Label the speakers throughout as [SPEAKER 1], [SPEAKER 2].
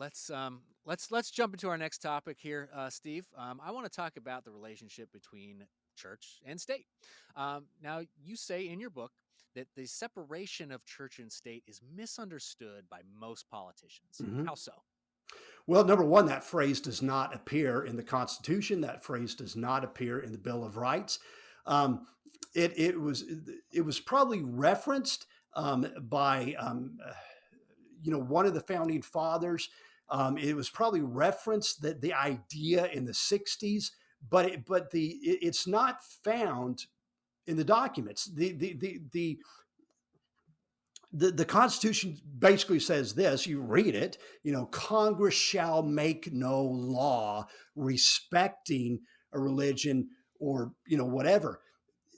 [SPEAKER 1] let's jump into our next topic here, Steve. I want to talk about the relationship between church and state. Now, you say in your book that the separation of church and state is misunderstood by most politicians.
[SPEAKER 2] Mm-hmm.
[SPEAKER 1] How so?
[SPEAKER 2] Well, number one, that phrase does not appear in the Constitution. That phrase does not appear in the Bill of Rights. It was probably referenced by one of the founding fathers. It was probably referenced that the idea in the 60s, but it's not found in the documents. The Constitution basically says this, you read it, Congress shall make no law respecting a religion or, whatever.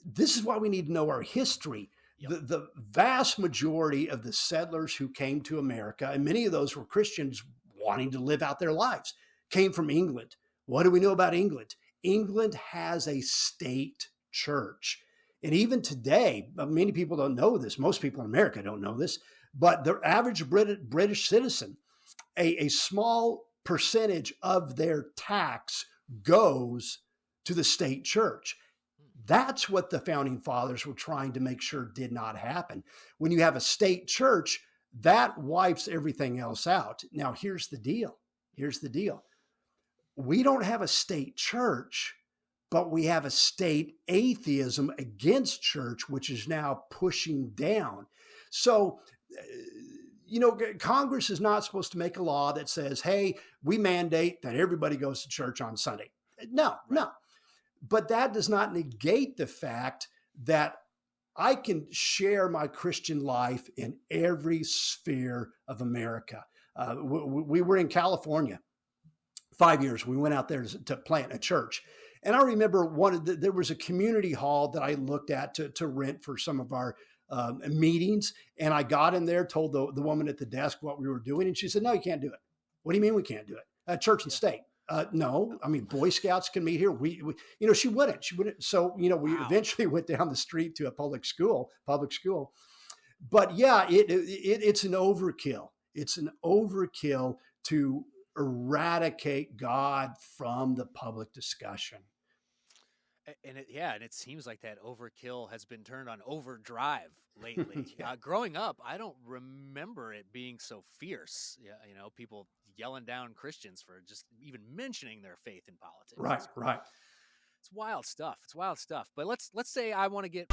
[SPEAKER 2] This is why we need to know our history. Yep. The vast majority of the settlers who came to America, and many of those were Christians wanting to live out their lives, came from England. What do we know about England? England has a state church. And even today, many people don't know this. Most people in America don't know this, but the average British citizen, a small percentage of their tax goes to the state church. That's what the founding fathers were trying to make sure did not happen. When you have a state church, that wipes everything else out. Now, here's the deal. We don't have a state church, but we have a state atheism against church, which is now pushing down. So, Congress is not supposed to make a law that says, hey, we mandate that everybody goes to church on Sunday. No. But that does not negate the fact that I can share my Christian life in every sphere of America. We were in California 5 years. We went out there to plant a church. And I remember there was a community hall that I looked at to rent for some of our meetings. And I got in there, told the woman at the desk what we were doing. And she said, no, you can't do it. What do you mean we can't do it? Church and state. No, I mean, Boy Scouts can meet here. We she wouldn't. So, we eventually went down the street to a public school. But yeah, it's an overkill. It's an overkill to eradicate God from the public discussion.
[SPEAKER 1] And it seems like that overkill has been turned on overdrive lately. Yeah. Growing up, I don't remember it being so fierce. Yeah, people yelling down Christians for just even mentioning their faith in politics.
[SPEAKER 2] Right.
[SPEAKER 1] It's wild stuff. But let's say I want to get